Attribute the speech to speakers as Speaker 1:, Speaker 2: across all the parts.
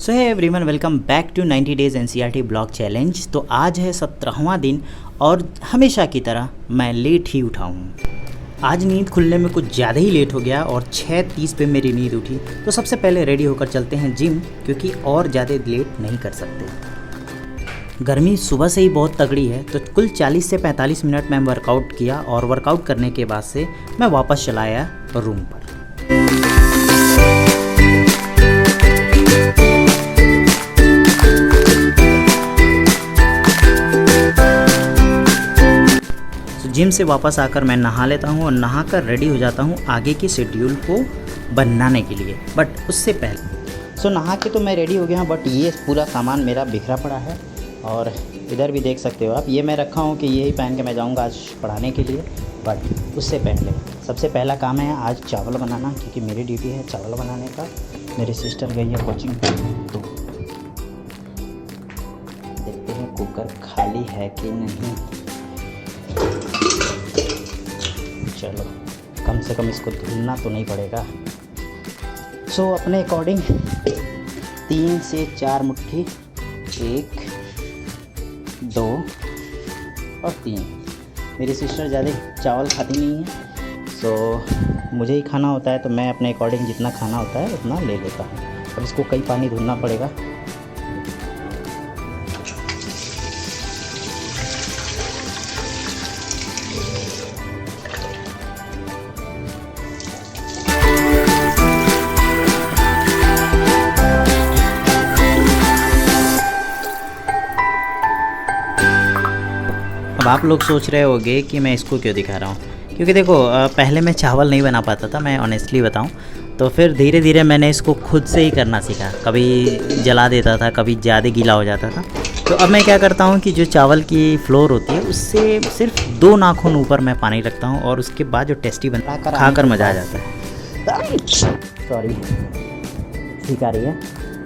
Speaker 1: So hi everyone, welcome back to 90 days NCERT blog challenge. तो आज है 17वां दिन और हमेशा की तरह मैं लेट ही उठा हूँ। आज नींद खुलने में कुछ ज़्यादा ही लेट हो गया और 6:30 पे मेरी नींद उठी। तो सबसे पहले रेडी होकर चलते हैं जिम, क्योंकि और ज़्यादा लेट नहीं कर सकते। गर्मी सुबह से ही बहुत तगड़ी है, तो कुल 40 से 45 मिनट में वर्कआउट किया और वर्कआउट करने के बाद से मैं वापस चला आया रूम पर। जिम से वापस आकर मैं नहा लेता हूँ और नहाकर रेडी हो जाता हूँ आगे की शेड्यूल को बनाने के लिए। बट उससे पहले नहा के तो मैं रेडी हो गया हूँ, बट ये पूरा सामान मेरा बिखरा पड़ा है और इधर भी देख सकते हो आप। ये मैं रखा हूँ कि यही पहन के मैं जाऊँगा आज पढ़ाने के लिए। बट उससे पहले सबसे पहला काम है आज चावल बनाना, क्योंकि मेरी ड्यूटी है चावल बनाने का। मेरी सिस्टर गई है कोचिंग पर, तो देखते हैं कुकर खाली है कि नहीं। चलो, कम से कम इसको धुलना तो नहीं पड़ेगा। अपने अकॉर्डिंग 3 से 4 मुट्ठी, 1, 2 और 3। मेरी सिस्टर ज़्यादा चावल खाती नहीं है, मुझे ही खाना होता है, तो मैं अपने अकॉर्डिंग जितना खाना होता है उतना ले लेता हूँ। अब इसको कई पानी धुलना पड़ेगा। अब आप लोग सोच रहे होंगे कि मैं इसको क्यों दिखा रहा हूँ, क्योंकि देखो पहले मैं चावल नहीं बना पाता था, मैं ऑनेस्टली बताऊँ तो। फिर धीरे धीरे मैंने इसको खुद से ही करना सीखा। कभी जला देता था, कभी ज़्यादा गीला हो जाता था। तो अब मैं क्या करता हूँ कि जो चावल की फ्लोर होती है उससे सिर्फ 2 नाखून ऊपर मैं पानी रखता हूँ और उसके बाद जो टेस्टी बनता है खाकर मज़ा आ जाता है। सॉरी, ठीक आ रही है।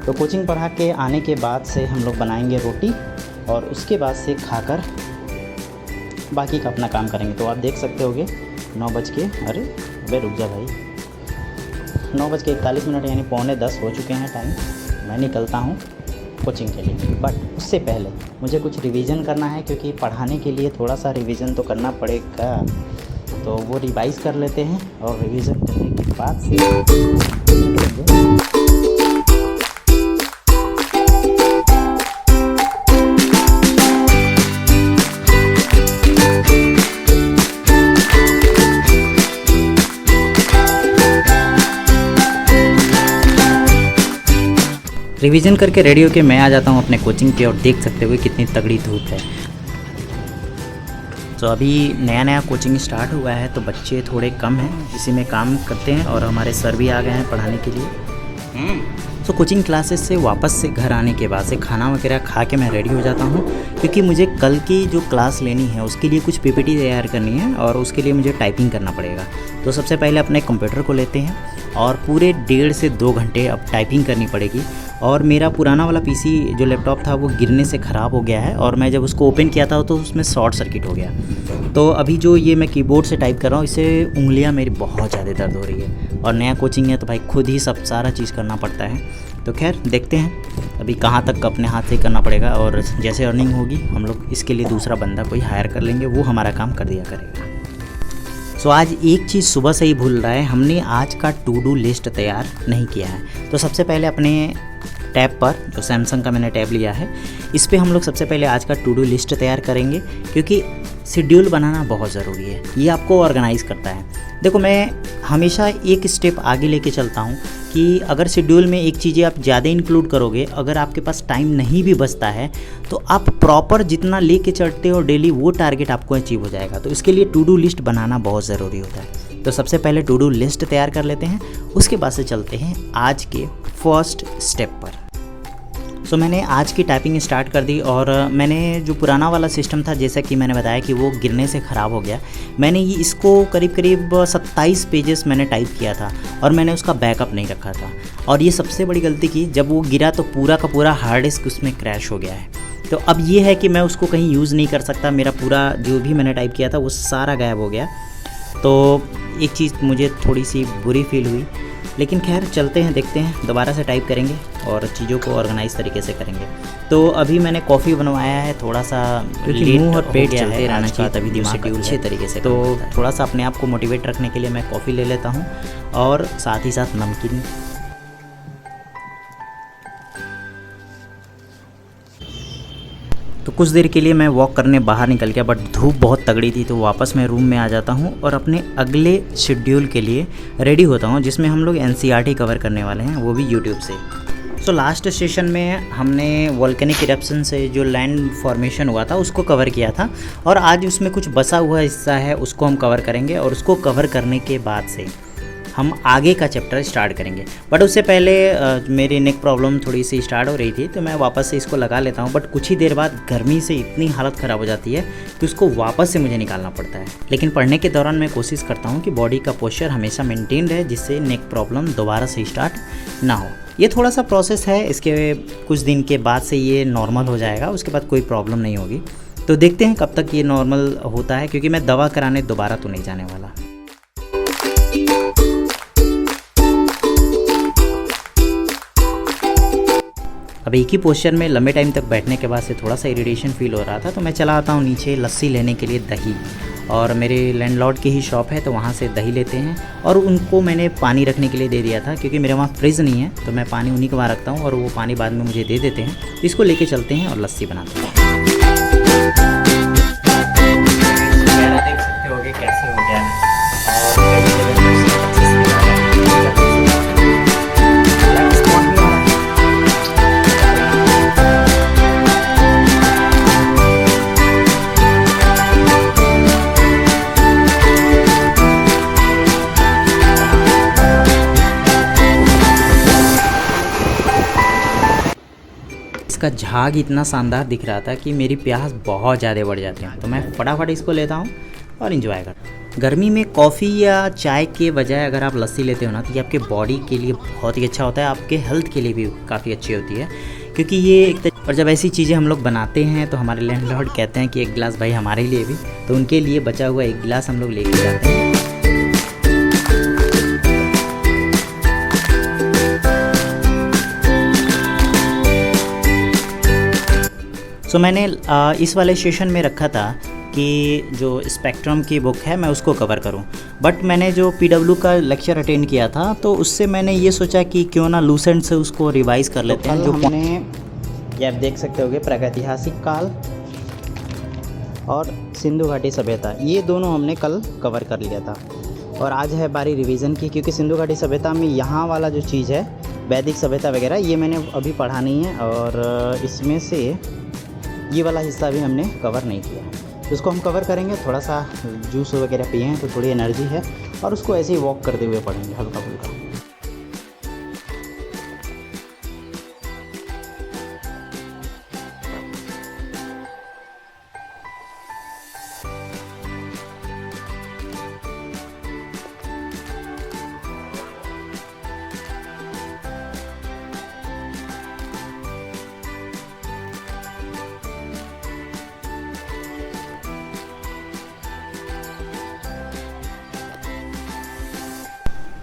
Speaker 1: तो कोचिंग पढ़ा के आने के बाद से हम लोग बनाएंगे रोटी और उसके बाद से खाकर बाकी का अपना काम करेंगे। तो आप देख सकते होगे 9 बज के, अरे रुक जा भाई, 9:41 यानी 9:45 हो चुके हैं टाइम। मैं निकलता हूँ कोचिंग के लिए। बट उससे पहले मुझे कुछ रिवीजन करना है, क्योंकि पढ़ाने के लिए थोड़ा सा रिवीजन तो करना पड़ेगा। तो वो रिवाइज़ कर लेते हैं और रिवीजन करने के बाद से रिवीजन करके रेडी होके मैं आ जाता हूँ अपने कोचिंग पे। और देख सकते हो कितनी तगड़ी धूप है। अभी नया कोचिंग स्टार्ट हुआ है, तो बच्चे थोड़े कम हैं, इसी में काम करते हैं और हमारे सर भी आ गए हैं पढ़ाने के लिए। कोचिंग क्लासेस से वापस से घर आने के बाद से खाना वगैरह खा के मैं रेडी हो जाता हूँ, क्योंकि मुझे कल की जो क्लास लेनी है उसके लिए कुछ पीपीटी तैयार करनी है और उसके लिए मुझे टाइपिंग करना पड़ेगा। तो सबसे पहले अपने कंप्यूटर को लेते हैं और पूरे 1.5 से 2 घंटे अब टाइपिंग करनी पड़ेगी। और मेरा पुराना वाला पीसी जो लैपटॉप था वो गिरने से ख़राब हो गया है और मैं जब उसको ओपन किया था तो उसमें शॉर्ट सर्किट हो गया। तो अभी जो ये मैं कीबोर्ड से टाइप कर रहा हूँ, इससे उंगलियाँ मेरी बहुत ज़्यादा दर्द हो रही है। और नया कोचिंग है तो भाई खुद ही सब सारा चीज़ करना पड़ता है। तो खैर देखते हैं अभी कहाँ तक अपने हाथ से करना पड़ेगा, और जैसे अर्निंग होगी हम लोग इसके लिए दूसरा बंदा कोई हायर कर लेंगे, वो हमारा काम कर दिया करेगा। आज एक चीज़ सुबह से ही भूल रहा है, हमने आज का टू डू लिस्ट तैयार नहीं किया है। तो सबसे पहले अपने टैब पर, जो सैमसंग का मैंने टैब लिया है, इस पे हम लोग सबसे पहले आज का टू डू लिस्ट तैयार करेंगे, क्योंकि शेड्यूल बनाना बहुत ज़रूरी है। ये आपको ऑर्गेनाइज़ करता है। देखो, मैं हमेशा एक स्टेप आगे लेके चलता हूँ कि अगर शेड्यूल में एक चीज़ें आप ज़्यादा इंक्लूड करोगे, अगर आपके पास टाइम नहीं भी बचता है, तो आप प्रॉपर जितना लेके चलते हो डेली, वो टारगेट आपको अचीव हो जाएगा। तो इसके लिए टू डू लिस्ट बनाना बहुत ज़रूरी होता है। तो सबसे पहले टू डू लिस्ट तैयार कर लेते हैं, उसके बाद से चलते हैं आज के फर्स्ट स्टेप पर। मैंने आज की टाइपिंग स्टार्ट कर दी और मैंने जो पुराना वाला सिस्टम था, जैसा कि मैंने बताया कि वो गिरने से ख़राब हो गया, मैंने ये इसको करीब 27 पेजेस मैंने टाइप किया था और मैंने उसका बैकअप नहीं रखा था। और ये सबसे बड़ी गलती की, जब वो गिरा तो पूरा का पूरा हार्ड डिस्क उसमें क्रैश हो गया है। तो अब ये है कि मैं उसको कहीं यूज़ नहीं कर सकता, मेरा पूरा जो भी मैंने टाइप किया था वो सारा गायब हो गया। तो एक चीज़ मुझे थोड़ी सी बुरी फील हुई। लेकिन खैर चलते हैं, देखते हैं, दोबारा से टाइप करेंगे और चीज़ों को ऑर्गेनाइज तरीके से करेंगे। तो अभी मैंने कॉफ़ी बनवाया है, थोड़ा सा क्योंकि मुंह और पेट चलते रहना चाहिए तभी दिमाग अच्छे तरीके से। तो थोड़ा सा अपने आप को मोटिवेट रखने के लिए मैं कॉफ़ी ले लेता हूँ और साथ ही साथ नमकीन। तो कुछ देर के लिए मैं वॉक करने बाहर निकल गया, बट धूप बहुत तगड़ी थी, तो वापस मैं रूम में आ जाता हूँ और अपने अगले शेड्यूल के लिए रेडी होता हूँ, जिसमें हम लोग NCERT कवर करने वाले हैं, वो भी यूट्यूब से। सो लास्ट सेशन में हमने वोल्केनिक इरप्शन से जो लैंड फॉर्मेशन हुआ था उसको कवर किया था, और आज उसमें कुछ बचा हुआ हिस्सा है उसको हम कवर करेंगे, और उसको कवर करने के बाद से हम आगे का चैप्टर स्टार्ट करेंगे। बट उससे पहले मेरी नेक प्रॉब्लम थोड़ी सी स्टार्ट हो रही थी, तो मैं वापस से इसको लगा लेता हूँ, बट कुछ ही देर बाद गर्मी से इतनी हालत ख़राब हो जाती है कि उसको वापस से मुझे निकालना पड़ता है। लेकिन पढ़ने के दौरान मैं कोशिश करता हूँ कि बॉडी का पोस्चर हमेशा मेंटेन रहे, जिससे नेक प्रॉब्लम दोबारा से स्टार्ट ना हो। ये थोड़ा सा प्रोसेस है, इसके कुछ दिन के बाद से ये नॉर्मल हो जाएगा, उसके बाद कोई प्रॉब्लम नहीं होगी। तो देखते हैं कब तक ये नॉर्मल होता है, क्योंकि मैं दवा कराने दोबारा तो नहीं जाने वाला। अब एक ही पोस्चर में लंबे टाइम तक बैठने के बाद से थोड़ा सा इरिटेशन फील हो रहा था, तो मैं चला आता हूँ नीचे लस्सी लेने के लिए, दही। और मेरे लैंडलॉर्ड की ही शॉप है, तो वहाँ से दही लेते हैं, और उनको मैंने पानी रखने के लिए दे दिया था, क्योंकि मेरे वहाँ फ्रिज नहीं है, तो मैं पानी उन्हीं के वहाँ रखता हूँ और वो पानी बाद में मुझे दे देते हैं। इसको लेके चलते हैं और लस्सी बनाते हैं। देख सकते होगे कैसे हो गया है। इसका झाग इतना शानदार दिख रहा था कि मेरी प्यास बहुत ज़्यादा बढ़ जाती है, तो मैं फटाफट इसको लेता हूँ और इन्जॉय करता हूँ। गर्मी में कॉफ़ी या चाय के बजाय अगर आप लस्सी लेते हो ना, तो ये आपके बॉडी के लिए बहुत ही अच्छा होता है, आपके हेल्थ के लिए भी काफ़ी अच्छी होती है, क्योंकि ये एक और जब ऐसी चीज़ें हम लोग बनाते हैं तो हमारे लैंडलॉर्ड कहते हैं कि एक गिलास भाई हमारे लिए भी, तो उनके लिए बचा हुआ एक गिलास हम लोग लेके जाते हैं। तो मैंने इस वाले सेशन में रखा था कि जो स्पेक्ट्रम की बुक है मैं उसको कवर करूं, बट मैंने जो PW का लेक्चर अटेंड किया था तो उससे मैंने ये सोचा कि क्यों ना लूसेंट से उसको रिवाइज़ कर लेते हैं। जो हमने ये आप देख सकते होगे, प्रागैतिहासिक काल और सिंधु घाटी सभ्यता, ये दोनों हमने कल कवर कर लिया था, और आज है बारी रिवीजन की, क्योंकि सिंधु घाटी सभ्यता में यहाँ वाला जो चीज़ है वैदिक सभ्यता वगैरह, ये मैंने अभी पढ़ा नहीं है, और इसमें से ये वाला हिस्सा भी हमने कवर नहीं किया। इसको हम कवर करेंगे, थोड़ा सा जूस वगैरह पिए हैं तो थोड़ी एनर्जी है, और उसको ऐसे ही वॉक करते हुए पढ़ेंगे हल्का फुल्का।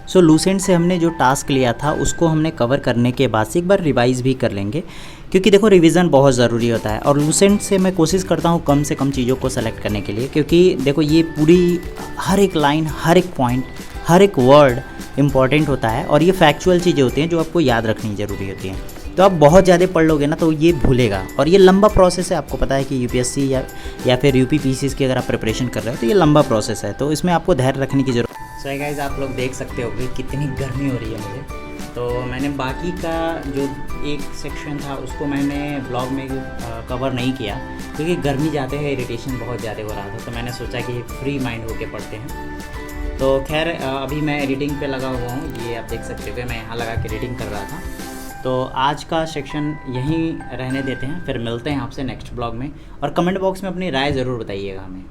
Speaker 1: सो लूसेंट से हमने जो टास्क लिया था उसको हमने कवर करने के बाद से एक बार रिवाइज़ भी कर लेंगे, क्योंकि देखो रिवीजन बहुत ज़रूरी होता है। और लूसेंट से मैं कोशिश करता हूँ कम से कम चीज़ों को सेलेक्ट करने के लिए, क्योंकि देखो ये पूरी हर एक लाइन, हर एक पॉइंट, हर एक वर्ड इम्पॉर्टेंट होता है, और ये फैक्चुअल चीज़ें होती हैं जो आपको याद रखनी ज़रूरी होती हैं। तो आप बहुत ज़्यादा पढ़ लोगे ना तो ये भूलेगा, और ये लंबा प्रोसेस है। आपको पता है कि UPSC या फिर UPPCs की अगर आप प्रिपरेशन कर रहे हो तो ये लंबा प्रोसेस है, तो इसमें आपको धैर्य रखने की ज़रूरत। सो गाइस, आप लोग देख सकते हो कि कितनी गर्मी हो रही है मुझे। तो मैंने बाकी का जो एक सेक्शन था उसको मैंने ब्लॉग में कवर नहीं किया, क्योंकि गर्मी जाते हैं इरिटेशन बहुत ज़्यादा हो रहा था, तो मैंने सोचा कि फ्री माइंड होके पढ़ते हैं। तो खैर अभी मैं एडिटिंग पे लगा हुआ हूँ, ये आप देख सकते हो कि मैं यहाँ लगा के एडिटिंग कर रहा था। तो आज का सेक्शन यहीं रहने देते हैं, फिर मिलते हैं आपसे नेक्स्ट ब्लॉग में, और कमेंट बॉक्स में अपनी राय ज़रूर बताइएगा हमें।